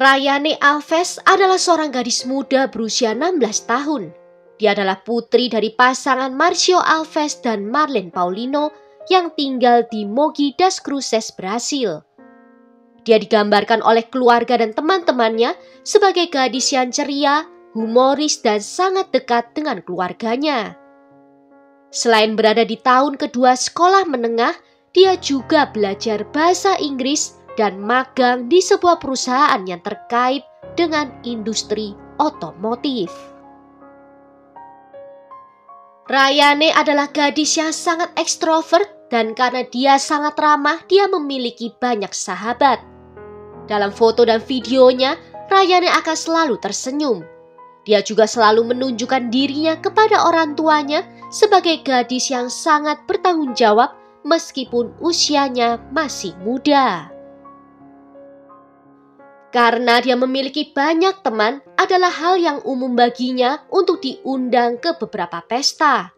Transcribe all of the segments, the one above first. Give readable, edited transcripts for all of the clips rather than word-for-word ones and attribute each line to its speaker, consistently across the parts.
Speaker 1: Rayane Alves adalah seorang gadis muda berusia 16 tahun. Dia adalah putri dari pasangan Marcio Alves dan Marlene Paulino yang tinggal di Mogi das Cruzes, Brasil. Dia digambarkan oleh keluarga dan teman-temannya sebagai gadis yang ceria, humoris, dan sangat dekat dengan keluarganya. Selain berada di tahun kedua sekolah menengah, dia juga belajar bahasa Inggris dan magang di sebuah perusahaan yang terkait dengan industri otomotif. Rayane adalah gadis yang sangat ekstrovert dan karena dia sangat ramah, dia memiliki banyak sahabat. Dalam foto dan videonya, Rayane akan selalu tersenyum. Dia juga selalu menunjukkan dirinya kepada orang tuanya sebagai gadis yang sangat bertanggung jawab meskipun usianya masih muda. Karena dia memiliki banyak teman, adalah hal yang umum baginya untuk diundang ke beberapa pesta.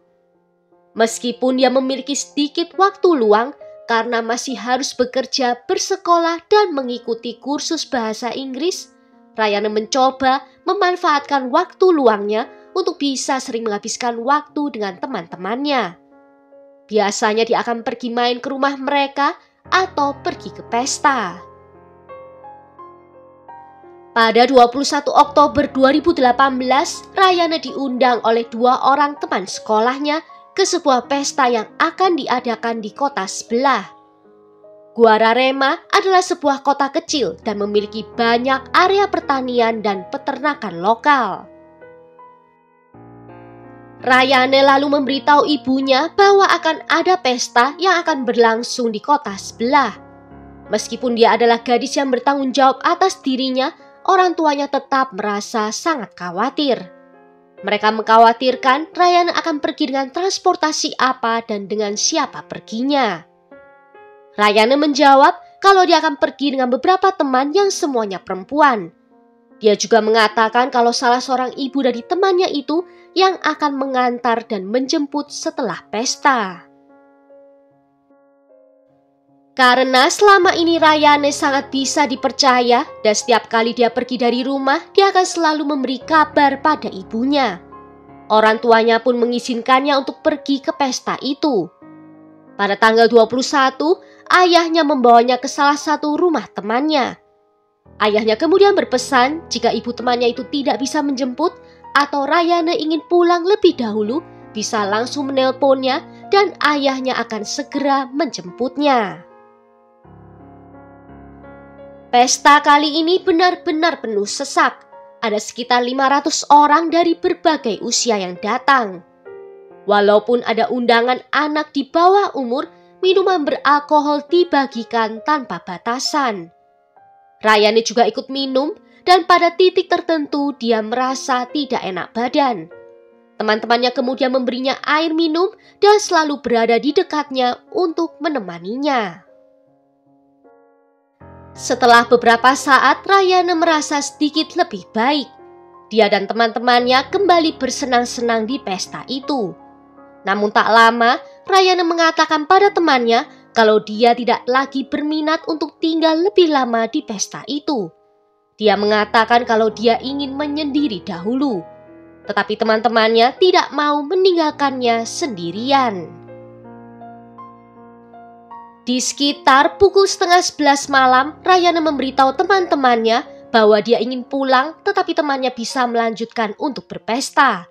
Speaker 1: Meskipun dia memiliki sedikit waktu luang karena masih harus bekerja, bersekolah, dan mengikuti kursus bahasa Inggris, Rayane mencoba memanfaatkan waktu luangnya untuk bisa sering menghabiskan waktu dengan teman-temannya. Biasanya dia akan pergi main ke rumah mereka atau pergi ke pesta. Pada 21 Oktober 2018, Rayane diundang oleh 2 orang teman sekolahnya ke sebuah pesta yang akan diadakan di kota sebelah. Guararema adalah sebuah kota kecil dan memiliki banyak area pertanian dan peternakan lokal. Rayane lalu memberitahu ibunya bahwa akan ada pesta yang akan berlangsung di kota sebelah. Meskipun dia adalah gadis yang bertanggung jawab atas dirinya, orang tuanya tetap merasa sangat khawatir. Mereka mengkhawatirkan Rayane akan pergi dengan transportasi apa dan dengan siapa perginya. Rayane menjawab kalau dia akan pergi dengan beberapa teman yang semuanya perempuan. Dia juga mengatakan kalau salah seorang ibu dari temannya itu yang akan mengantar dan menjemput setelah pesta. Karena selama ini Rayane sangat bisa dipercaya dan setiap kali dia pergi dari rumah, dia akan selalu memberi kabar pada ibunya. Orang tuanya pun mengizinkannya untuk pergi ke pesta itu. Pada tanggal 21, ayahnya membawanya ke salah satu rumah temannya. Ayahnya kemudian berpesan jika ibu temannya itu tidak bisa menjemput atau Rayane ingin pulang lebih dahulu, bisa langsung menelponnya dan ayahnya akan segera menjemputnya. Pesta kali ini benar-benar penuh sesak. Ada sekitar 500 orang dari berbagai usia yang datang. Walaupun ada undangan anak di bawah umur, minuman beralkohol dibagikan tanpa batasan. Rayane juga ikut minum dan pada titik tertentu dia merasa tidak enak badan. Teman-temannya kemudian memberinya air minum dan selalu berada di dekatnya untuk menemaninya. Setelah beberapa saat, Rayane merasa sedikit lebih baik. Dia dan teman-temannya kembali bersenang-senang di pesta itu. Namun tak lama, Rayane mengatakan pada temannya kalau dia tidak lagi berminat untuk tinggal lebih lama di pesta itu. Dia mengatakan kalau dia ingin menyendiri dahulu. Tetapi teman-temannya tidak mau meninggalkannya sendirian. Di sekitar pukul 10:30 malam, Rayane memberitahu teman-temannya bahwa dia ingin pulang tetapi temannya bisa melanjutkan untuk berpesta.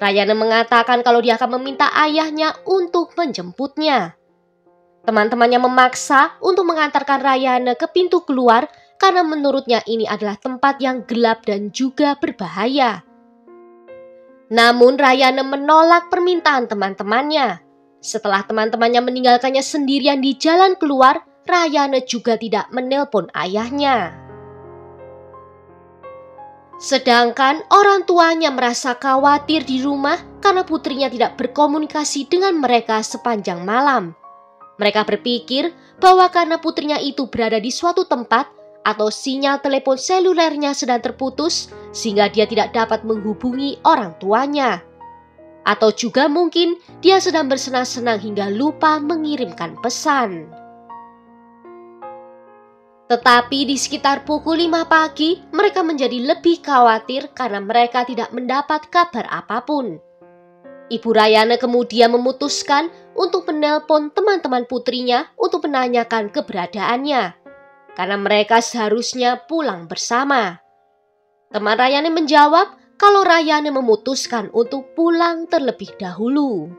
Speaker 1: Rayane mengatakan kalau dia akan meminta ayahnya untuk menjemputnya. Teman-temannya memaksa untuk mengantarkan Rayane ke pintu keluar karena menurutnya ini adalah tempat yang gelap dan juga berbahaya. Namun Rayane menolak permintaan teman-temannya. Setelah teman-temannya meninggalkannya sendirian di jalan keluar, Rayane juga tidak menelpon ayahnya. Sedangkan orang tuanya merasa khawatir di rumah karena putrinya tidak berkomunikasi dengan mereka sepanjang malam. Mereka berpikir bahwa karena putrinya itu berada di suatu tempat atau sinyal telepon selulernya sedang terputus sehingga dia tidak dapat menghubungi orang tuanya. Atau juga mungkin dia sedang bersenang-senang hingga lupa mengirimkan pesan. Tetapi di sekitar pukul 5 pagi, mereka menjadi lebih khawatir karena mereka tidak mendapat kabar apapun. Ibu Rayana kemudian memutuskan untuk menelpon teman-teman putrinya untuk menanyakan keberadaannya, karena mereka seharusnya pulang bersama. Teman Rayana menjawab kalau Rayana memutuskan untuk pulang terlebih dahulu.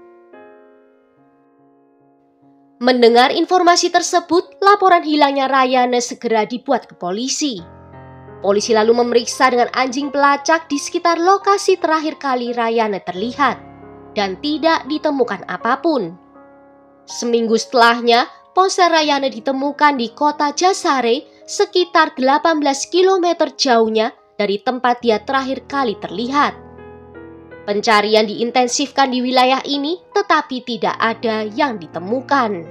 Speaker 1: Mendengar informasi tersebut, laporan hilangnya Rayana segera dibuat ke polisi. Polisi lalu memeriksa dengan anjing pelacak di sekitar lokasi terakhir kali Rayana terlihat, dan tidak ditemukan apapun. Seminggu setelahnya, ponsel Rayana ditemukan di kota Jasare, sekitar 18 km jauhnya dari tempat dia terakhir kali terlihat. Pencarian diintensifkan di wilayah ini, tetapi tidak ada yang ditemukan.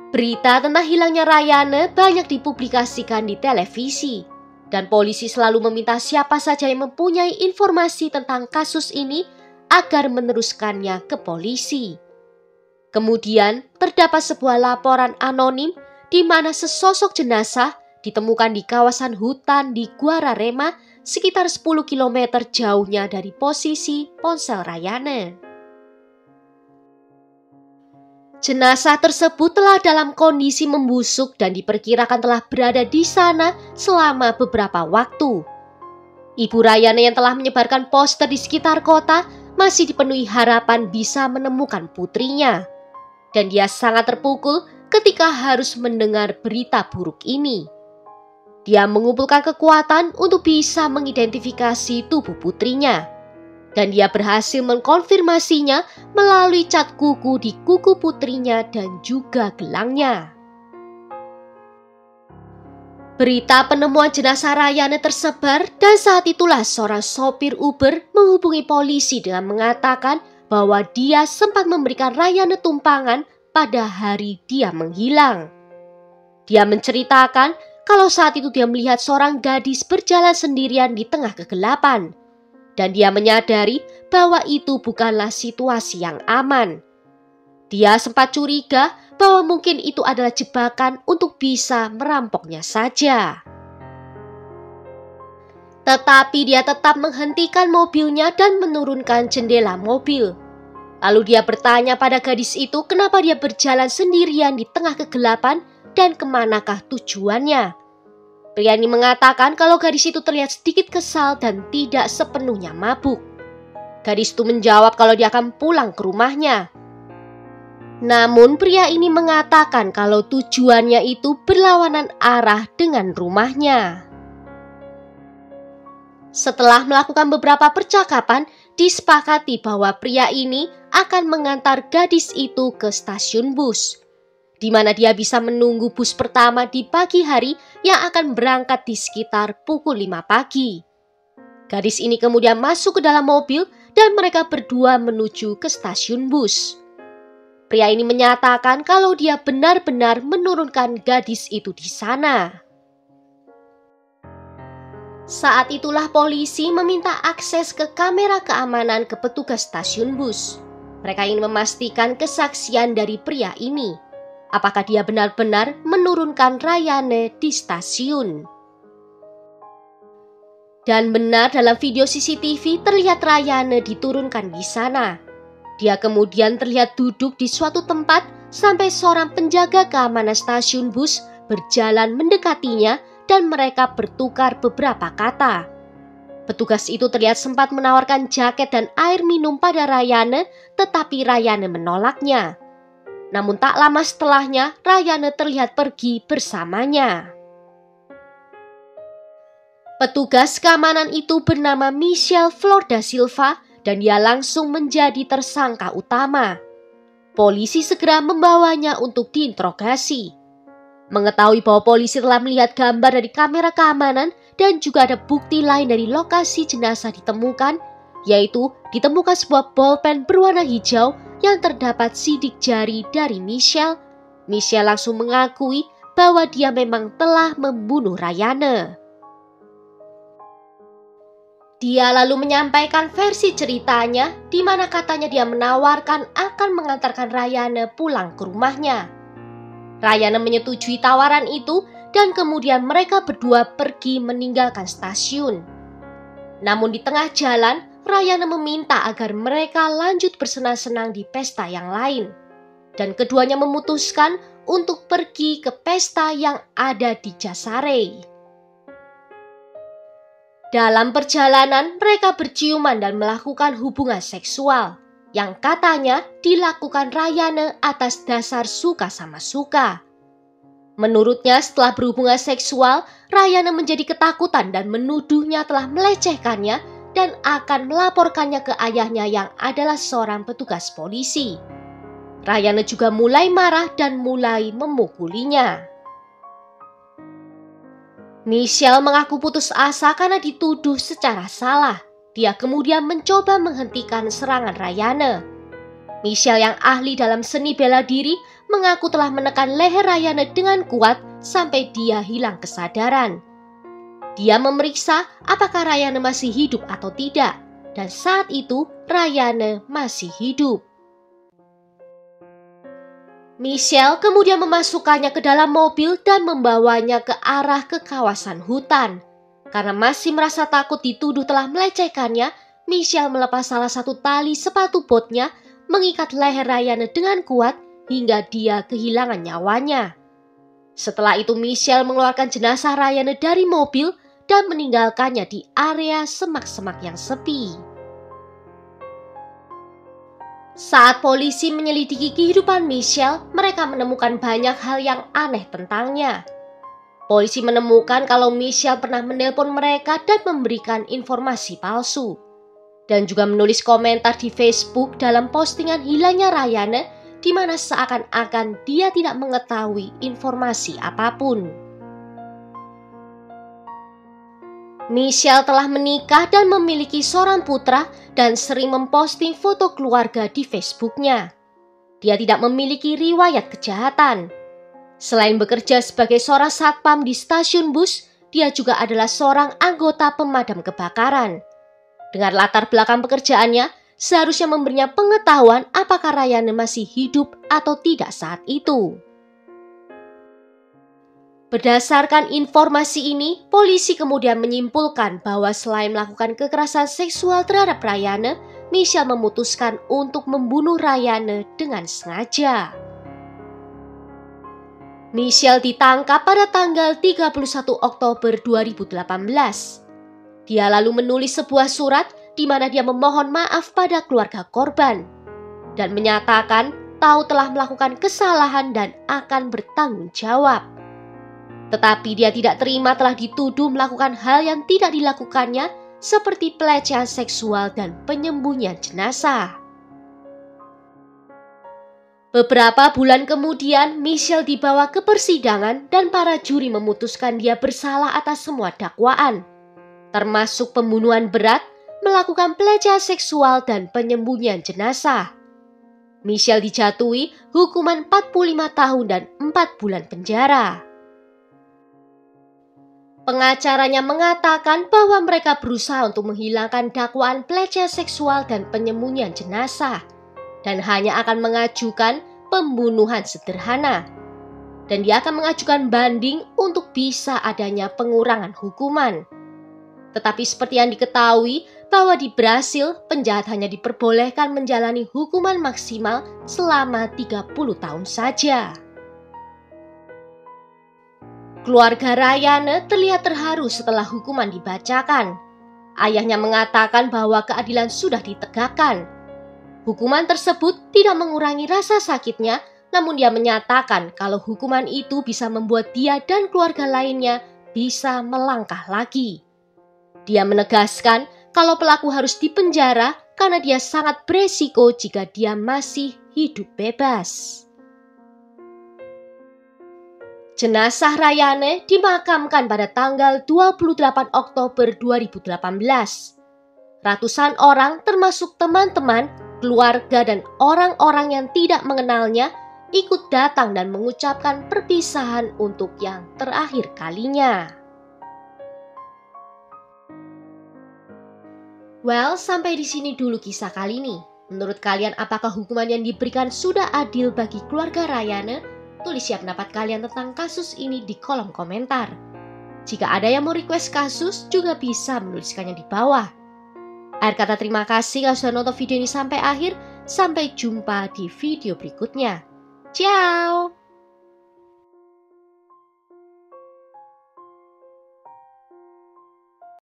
Speaker 1: Berita tentang hilangnya Rayana banyak dipublikasikan di televisi, dan polisi selalu meminta siapa saja yang mempunyai informasi tentang kasus ini agar meneruskannya ke polisi. Kemudian terdapat sebuah laporan anonim di mana sesosok jenazah ditemukan di kawasan hutan di Guararema, sekitar 10 km jauhnya dari posisi ponsel Rayana. Jenazah tersebut telah dalam kondisi membusuk dan diperkirakan telah berada di sana selama beberapa waktu. Ibu Rayana yang telah menyebarkan poster di sekitar kota masih dipenuhi harapan bisa menemukan putrinya. Dan dia sangat terpukul ketika harus mendengar berita buruk ini. Dia mengumpulkan kekuatan untuk bisa mengidentifikasi tubuh putrinya. Dan dia berhasil mengkonfirmasinya melalui cat kuku di kuku putrinya dan juga gelangnya. Berita penemuan jenazah Rayana tersebar dan saat itulah seorang sopir Uber menghubungi polisi dengan mengatakan bahwa dia sempat memberikan Rayana tumpangan pada hari dia menghilang. Dia menceritakan kalau saat itu dia melihat seorang gadis berjalan sendirian di tengah kegelapan. Dan dia menyadari bahwa itu bukanlah situasi yang aman. Dia sempat curiga bahwa mungkin itu adalah jebakan untuk bisa merampoknya saja. Tetapi dia tetap menghentikan mobilnya dan menurunkan jendela mobil. Lalu dia bertanya pada gadis itu kenapa dia berjalan sendirian di tengah kegelapan dan kemanakah tujuannya. Pria ini mengatakan kalau gadis itu terlihat sedikit kesal dan tidak sepenuhnya mabuk. Gadis itu menjawab kalau dia akan pulang ke rumahnya. Namun pria ini mengatakan kalau tujuannya itu berlawanan arah dengan rumahnya. Setelah melakukan beberapa percakapan, disepakati bahwa pria ini akan mengantar gadis itu ke stasiun bus, di mana dia bisa menunggu bus pertama di pagi hari yang akan berangkat di sekitar pukul 5 pagi. Gadis ini kemudian masuk ke dalam mobil dan mereka berdua menuju ke stasiun bus. Pria ini menyatakan kalau dia benar-benar menurunkan gadis itu di sana. Saat itulah polisi meminta akses ke kamera keamanan ke petugas stasiun bus. Mereka ingin memastikan kesaksian dari pria ini. Apakah dia benar-benar menurunkan Rayana di stasiun? Dan benar dalam video CCTV terlihat Rayana diturunkan di sana. Dia kemudian terlihat duduk di suatu tempat sampai seorang penjaga keamanan stasiun bus berjalan mendekatinya dan mereka bertukar beberapa kata. Petugas itu terlihat sempat menawarkan jaket dan air minum pada Rayana, tetapi Rayana menolaknya. Namun tak lama setelahnya, Rayana terlihat pergi bersamanya. Petugas keamanan itu bernama Michelle Flor da Silva dan dia langsung menjadi tersangka utama. Polisi segera membawanya untuk diinterogasi. Mengetahui bahwa polisi telah melihat gambar dari kamera keamanan dan juga ada bukti lain dari lokasi jenazah ditemukan, yaitu ditemukan sebuah bolpen berwarna hijau yang terdapat sidik jari dari Michelle. Michelle langsung mengakui bahwa dia memang telah membunuh Rayana. Dia lalu menyampaikan versi ceritanya di mana katanya dia menawarkan akan mengantarkan Rayana pulang ke rumahnya. Rayana menyetujui tawaran itu dan kemudian mereka berdua pergi meninggalkan stasiun. Namun di tengah jalan, Rayana meminta agar mereka lanjut bersenang-senang di pesta yang lain. Dan keduanya memutuskan untuk pergi ke pesta yang ada di Jasare. Dalam perjalanan, mereka berciuman dan melakukan hubungan seksual yang katanya dilakukan Rayana atas dasar suka sama suka. Menurutnya, setelah berhubungan seksual, Rayana menjadi ketakutan dan menuduhnya telah melecehkannya dan akan melaporkannya ke ayahnya yang adalah seorang petugas polisi. Rayana juga mulai marah dan mulai memukulinya. Michelle mengaku putus asa karena dituduh secara salah. Dia kemudian mencoba menghentikan serangan Rayana. Michelle yang ahli dalam seni bela diri mengaku telah menekan leher Rayana dengan kuat sampai dia hilang kesadaran. Dia memeriksa apakah Rayana masih hidup atau tidak, dan saat itu Rayana masih hidup. Michelle kemudian memasukkannya ke dalam mobil dan membawanya ke arah ke kawasan hutan. Karena masih merasa takut dituduh telah melecehkannya, Michelle melepas salah satu tali sepatu botnya, mengikat leher Rayana dengan kuat hingga dia kehilangan nyawanya. Setelah itu Michelle mengeluarkan jenazah Rayana dari mobil dan meninggalkannya di area semak-semak yang sepi. Saat polisi menyelidiki kehidupan Michelle, mereka menemukan banyak hal yang aneh tentangnya. Polisi menemukan kalau Michelle pernah menelpon mereka dan memberikan informasi palsu. Dan juga menulis komentar di Facebook dalam postingan hilangnya Rayana, di mana seakan-akan dia tidak mengetahui informasi apapun. Michelle telah menikah dan memiliki seorang putra dan sering memposting foto keluarga di Facebooknya. Dia tidak memiliki riwayat kejahatan. Selain bekerja sebagai seorang satpam di stasiun bus, dia juga adalah seorang anggota pemadam kebakaran. Dengan latar belakang pekerjaannya, seharusnya memberinya pengetahuan apakah Rayana masih hidup atau tidak saat itu. Berdasarkan informasi ini, polisi kemudian menyimpulkan bahwa selain melakukan kekerasan seksual terhadap Rayana, Michelle memutuskan untuk membunuh Rayana dengan sengaja. Michelle ditangkap pada tanggal 31 Oktober 2018. Dia lalu menulis sebuah surat di mana dia memohon maaf pada keluarga korban dan menyatakan tahu telah melakukan kesalahan dan akan bertanggung jawab. Tetapi dia tidak terima telah dituduh melakukan hal yang tidak dilakukannya seperti pelecehan seksual dan penyembunyian jenazah. Beberapa bulan kemudian, Michelle dibawa ke persidangan dan para juri memutuskan dia bersalah atas semua dakwaan, termasuk pembunuhan berat, melakukan pelecehan seksual dan penyembunyian jenazah. Michelle dijatuhi hukuman 45 tahun dan 4 bulan penjara. Pengacaranya mengatakan bahwa mereka berusaha untuk menghilangkan dakwaan pelecehan seksual dan penyembunyian jenazah dan hanya akan mengajukan pembunuhan sederhana. Dan dia akan mengajukan banding untuk bisa adanya pengurangan hukuman. Tetapi seperti yang diketahui bahwa di Brasil, penjahat hanya diperbolehkan menjalani hukuman maksimal selama 30 tahun saja. Keluarga Rayana terlihat terharu setelah hukuman dibacakan. Ayahnya mengatakan bahwa keadilan sudah ditegakkan. Hukuman tersebut tidak mengurangi rasa sakitnya, namun dia menyatakan kalau hukuman itu bisa membuat dia dan keluarga lainnya bisa melangkah lagi. Dia menegaskan kalau pelaku harus dipenjara karena dia sangat beresiko jika dia masih hidup bebas. Jenazah Rayana dimakamkan pada tanggal 28 Oktober 2018. Ratusan orang termasuk teman-teman, keluarga dan orang-orang yang tidak mengenalnya ikut datang dan mengucapkan perpisahan untuk yang terakhir kalinya. Well, sampai di sini dulu kisah kali ini. Menurut kalian apakah hukuman yang diberikan sudah adil bagi keluarga Rayana? Tulis ya pendapat kalian tentang kasus ini di kolom komentar. Jika ada yang mau request kasus, juga bisa menuliskannya di bawah. Akhir kata terima kasih kalau sudah nonton video ini sampai akhir. Sampai jumpa di video berikutnya. Ciao!